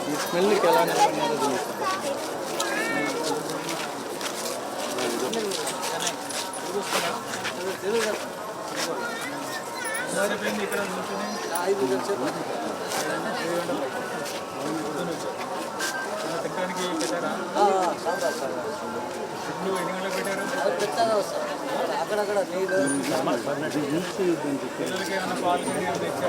ఈ స్మెల్కి ఎలా నిలబడినారో తెలుస్తుంది. ఇక్కడ తినడానికి పెట్టారా? ఎన్ని గంటలకు పెట్టారు? అక్కడక్కడ నీళ్ళు పిల్లలకి ఏమైనా పాలు కూడా సార్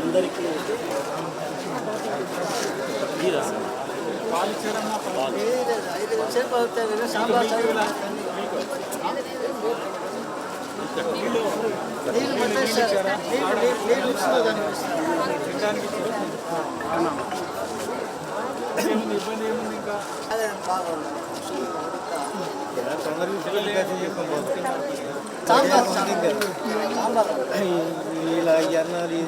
అందరికీ సాంబార్ ఇబ్బంది ఏముంది ఇంకా ఇలా ఎర్నాలి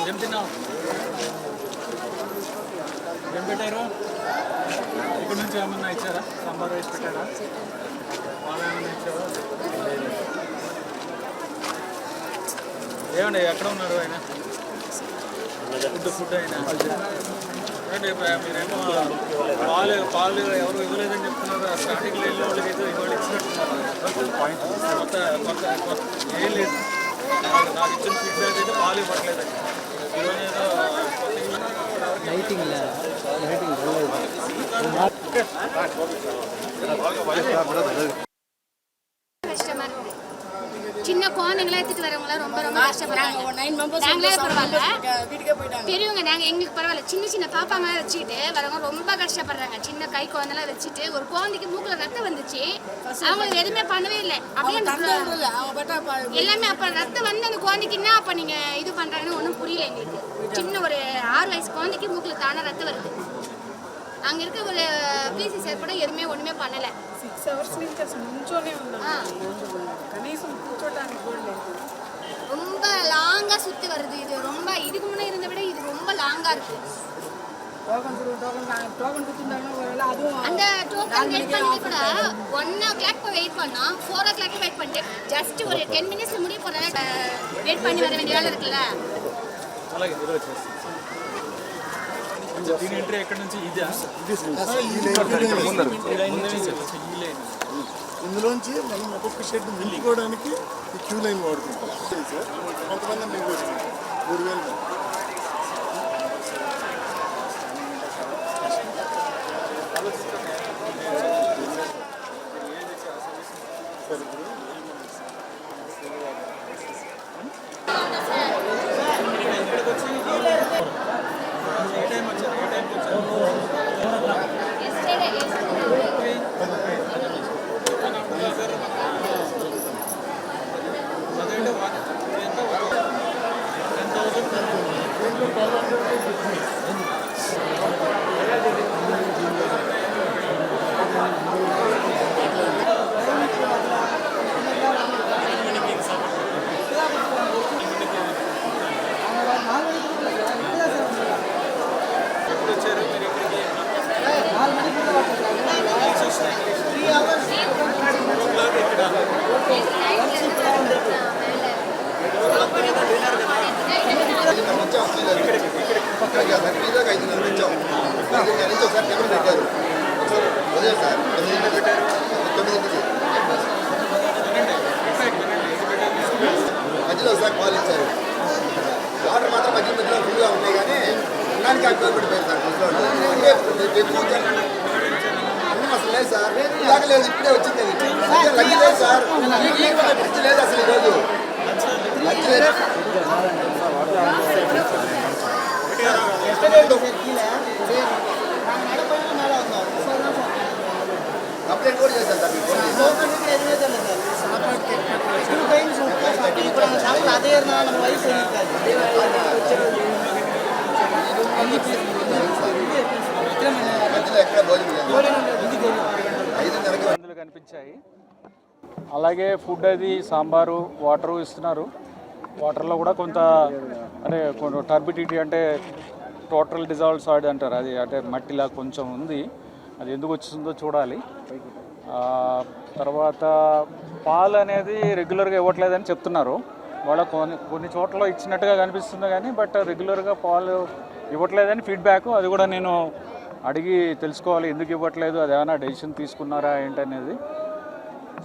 ఏం తిన్నావు? ఏం పెట్టారు? ఇక్కడ నుంచి ఏమన్నా ఇచ్చారా? సాంబార్ రైస్ పెట్టారా? పాలు ఏమన్నా ఇచ్చారా? ఏమండి ఎక్కడ ఉన్నారు ఆయన? ఫుడ్ అయినా మీరేమో పాలు ఎవరు ఇవ్వలేదని చెప్తున్నారు. స్టార్టింగ్లో వెళ్ళే వాళ్ళకి అయితే ఇవాళ ఇచ్చినట్టున్నారు. కొత్త ఏం లేదు. నాకు ఇచ్చిన ఫీడ్బ్యాక్ అయితే పాలు ఇవ్వట్లేదండి. சின்ன குழந்தைங்களா எடுத்துட்டு வரவங்களா ரொம்ப ரொம்ப கஷ்டப்படுறாங்க. நாங்களே பரவாயில்ல, பெரியவங்க நாங்கள் எங்களுக்கு பரவாயில்ல. சின்ன சின்ன பாப்பா மேலே வச்சுக்கிட்டு வரவங்க ரொம்ப கஷ்டப்படுறாங்க. சின்ன கை குழந்தைலாம் வச்சுட்டு ஒரு குழந்தைக்கு மூக்கில் ரத்தம் வந்துச்சு, அவங்களுக்கு எதுவுமே பண்ணவே இல்லை. அப்படியே எல்லாமே அப்போ ரத்தம் வந்து அந்த குழந்தைக்கு என்ன அப்போ நீங்கள் இது பண்ணுறாங்கன்னு ஒன்றும் புரியல எங்களுக்கு. சின்ன ஒரு 6 வயசு குழந்தைக்கு மூக்கில் தானே ரத்தம் வருது. அங்கே இருக்க ஒரு பிசிசி கூட எதுவுமே ஒன்றுமே பண்ணலை. 6 hours నుంచి అసలు నుంచోనే ఉన్నాం. కనీసం కూర్చోడానికి కూడా లేదు. ரொம்ப லாங்கா சுத்தி வருது. இது ரொம்ப இதுக்கு முன்னே இருந்த விட இது ரொம்ப லாங்கா இருக்கு. டோக்கன் கொடுத்துட்டாங்க. ஒருவேளை அதுவும் அந்த டோக்கன் வெயிட் பண்ணி கூட 1 o'clock வெயிட் பண்ணோம். 4 o'clock வெயிட் பண்ணிட்டு ஜஸ்ட் ஒரு 10 minutes முடிய போறேன். வெயிட் பண்ணி வர வேண்டிய வேலை இருக்குல்ல. అలాగే ఈరోజు వచ్చేసి దీని ఎంట్రీ ఎక్కడి నుంచి ఇదా? ఇందులోంచి మనం ఒక్కొక్క షెడ్ నింపుకోవడానికి ఈ క్యూ లైన్ వాడుకుంటాం సార్. కొంతమంది మధ్యలో సార్ కాల్ ఇచ్చారు. వాటర్ మాత్రం మధ్యలో ఫుల్గా ఉన్నాయి కానీ దానికి అక్కడ పడిపోయారు సార్ ముసలి అంటే ఎక్కువ అన్నీ అసలు లేదు సార్. ఇలాగ లేదు, ఇప్పుడే వచ్చింది లగ్గి లేదు సార్. బ్రిడ్జ్ లేదు అసలు ఈరోజు లగ్గి లేదు. కంప్లైంట్ కూడా చేశాను సార్ మీకు. మధ్యలో ఎక్కడ భోజనం మందులు కనిపించాయి. అలాగే ఫుడ్ అది సాంబారు వాటరు ఇస్తున్నారు. వాటర్లో కూడా కొంత అంటే కొంచెం టర్బిడిటీ అంటే టోటల్ డిజాల్వ్ సాయిడ్ అంటారు, అది అంటే మట్టిలా కొంచెం ఉంది. అది ఎందుకు వచ్చిందో చూడాలి. తర్వాత పాలు అనేది రెగ్యులర్గా ఇవ్వట్లేదని చెప్తున్నారు. వాళ్ళ కొన్ని చోట్ల ఇచ్చినట్టుగా కనిపిస్తుంది కానీ బట్ రెగ్యులర్గా పాలు ఇవ్వట్లేదని ఫీడ్బ్యాక్. అది కూడా నేను అడిగి తెలుసుకోవాలి ఎందుకు ఇవ్వట్లేదు, అది ఏమైనా డెసిషన్ తీసుకున్నారా ఏంటనేది.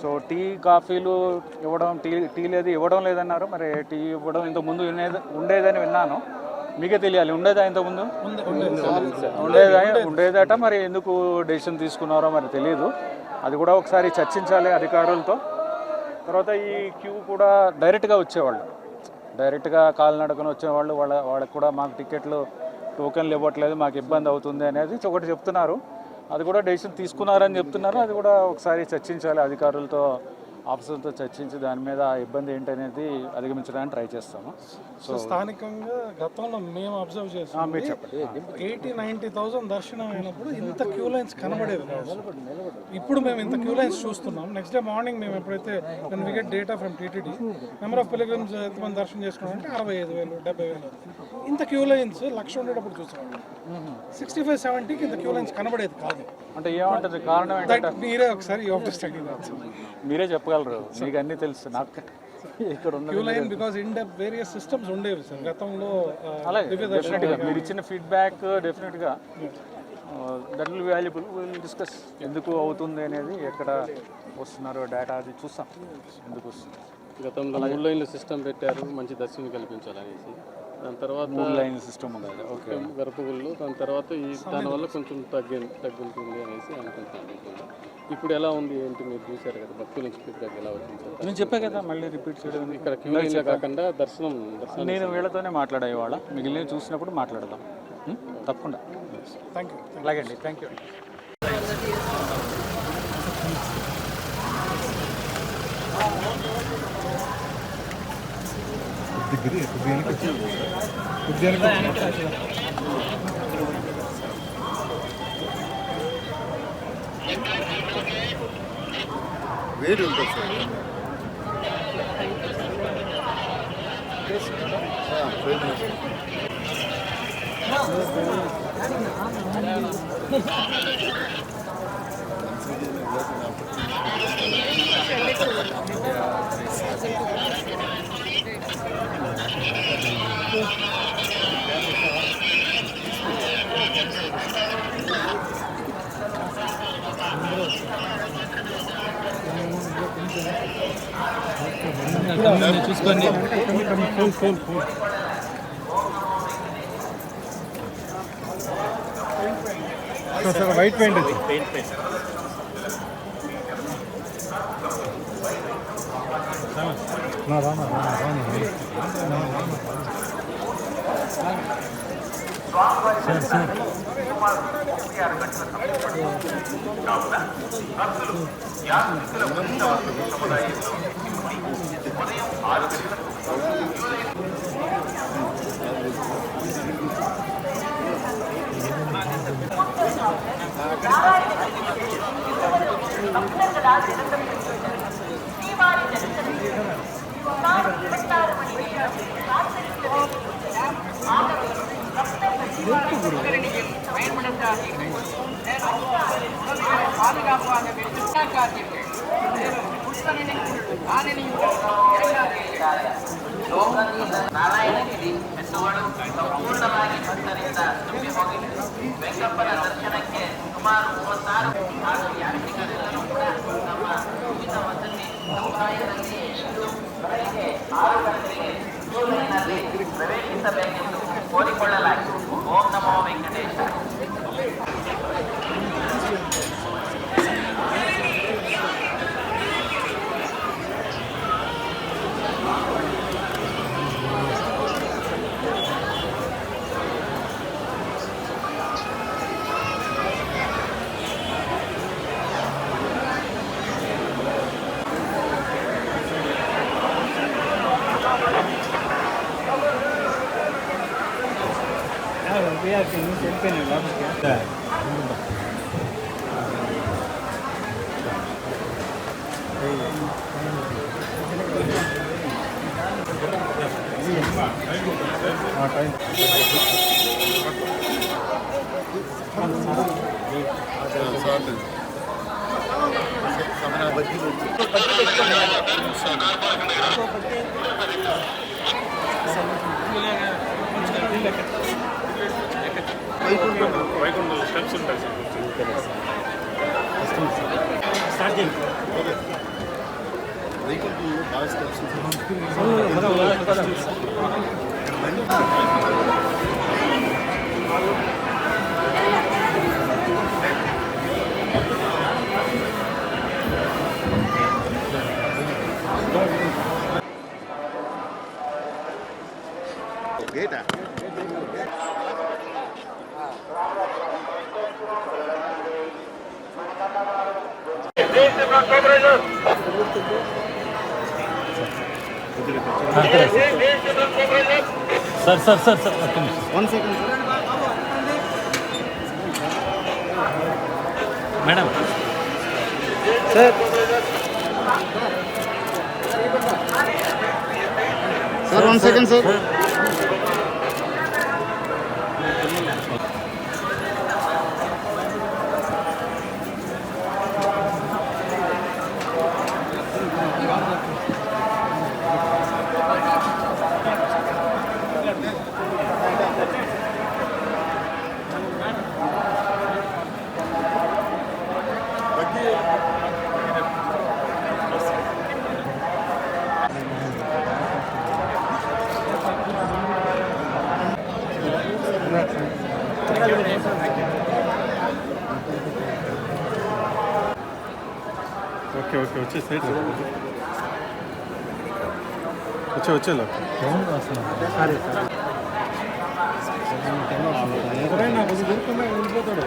సో టీ కాఫీలు ఇవ్వడం టీలు అది ఇవ్వడం లేదన్నారు. మరి టీ ఇవ్వడం ఇంతకుముందు ఉండేదని విన్నాను. మీకే తెలియాలి, ఉండేదా ఇంతకుముందు? ఉండేదట. మరి ఎందుకు డెసిషన్ తీసుకున్నారో మరి తెలియదు. అది కూడా ఒకసారి చర్చించాలి అధికారులతో. తర్వాత ఈ క్యూ కూడా డైరెక్ట్గా వచ్చేవాళ్ళు, డైరెక్ట్గా కాలినడకన వచ్చేవాళ్ళు. వాళ్ళకి కూడా మాకు టికెట్లు టోకెన్లు ఇవ్వట్లేదు, మాకు ఇబ్బంది అవుతుంది అనేది ఒకటి చెప్తున్నారు. అది కూడా డెసిషన్ తీసుకున్నారని చెప్తున్నారు. అది కూడా ఒకసారి చర్చించాలి అధికారులతో, ఆఫీసర్తో చర్చించి దాని మీద ఇబ్బంది ఏంటనేది అధిగమించడానికి ట్రై చేస్తాము. సో స్థానికంగా గతంలో మేము అబ్జర్వ్ చేస్తాం, 80-90,000 దర్శనం అయినప్పుడు ఇంత క్యూ లైన్స్ కనబడేది. ఇప్పుడు మేము ఇంత క్యూ లైన్స్ చూస్తున్నాం. నెక్స్ట్ డే మార్నింగ్ మేము ఎప్పుడైతే we get data from TTD number of pilgrims ఎంతమంది దర్శనం చేసుకున్నారంటే 65,000 70,000. ఇంత క్యూ లైన్స్ 1,00,000 ఉండేటప్పుడు చూస్తున్నాం. 65-70కి ఇంత క్యూ లైన్స్ కనబడేది కాదు. అంటే ఏమంటుంది కారణం ఏంటంటే మీరే ఒకసారి మీరే చెప్పగలరు, మీకు అన్నీ తెలుసు. నాకు ఇక్కడ queue line because in depth various systems ఉండేవి సార్ గతంలో. అలాగే డెఫినెట్గా మీరు ఇచ్చిన ఫీడ్బ్యాక్ డెఫినెట్గా that will valuable. Will discuss ఎందుకు అవుతుంది అనేది, ఎక్కడ వస్తున్నారు డేటా అది చూస్తాం ఎందుకు వస్తుంది. గతంలో 3 లైన్ల సిస్టమ్ పెట్టారు మంచి దర్శనం కల్పించాలనేసి. దాని తర్వాత 3 లైన్ సిస్టమ్ ఉంది. ఓకే, గర్భగుళ్ళు. దాని తర్వాత దానివల్ల కొంచెం తగ్గుంటుంది అనేసి అనుకుంటున్నాను. ఇప్పుడు ఎలా ఉంది ఏంటి మీరు చూశారు కదా, భక్తుల నుంచి ఫీడ్బ్యాక్ ఎలా వచ్చింది? నేను చెప్పా కదా, మళ్ళీ రిపీట్ చేయడం. ఇక్కడ క్యూ లైన్లో కాకుండా దర్శనం నేను వీళ్ళతోనే మాట్లాడా ఇవాళ, మిగిలిన చూసినప్పుడు మాట్లాడదాం తప్పకుండా. Thank you. అలాగే అండి, థ్యాంక్ యూ. వేడి ఉంటుంది సార్. చూసుకోండి. వైట్ పెయింట్ అది ನಾರಾಯಣಗಿರಿ ಬೆಟ್ಟಗಳು ಸಂಪೂರ್ಣವಾಗಿ ಭಕ್ತರಿಂದ ತುಂಬಿ ಹೋಗಿದೆ. ವೆಂಕಪ್ಪನ ದರ್ಶನಕ್ಕೆ ಸುಮಾರು 36 ಹಾಗೂ ಯಾತ್ರಿಕರೆಲ್ಲರೂ ಕೂಡ ನಮ್ಮ ವಿವಿಧ ವಸತಿ ಸಮುದಾಯದಲ್ಲಿ ಇಂದು ಬೆಳಗ್ಗೆ 6 ಗಂಟೆಗೆ ಜೂಲೈನಲ್ಲಿ ಪ್ರವೇಶಿಸಬೇಕೆಂದು ಕೋರಿಕೊಳ್ಳಲಾಗಿದೆ. ಓಂ ನಮೋ ವೆಂಕಟೇಶ. వైకుంఠ స్టెప్స్ ఉంటాయి గేటా sir 1 second madam sir 1 second sir okay వచ్చే సైడ్ వచ్చేలా ఎవరైనా వెళ్ళిపోతాడు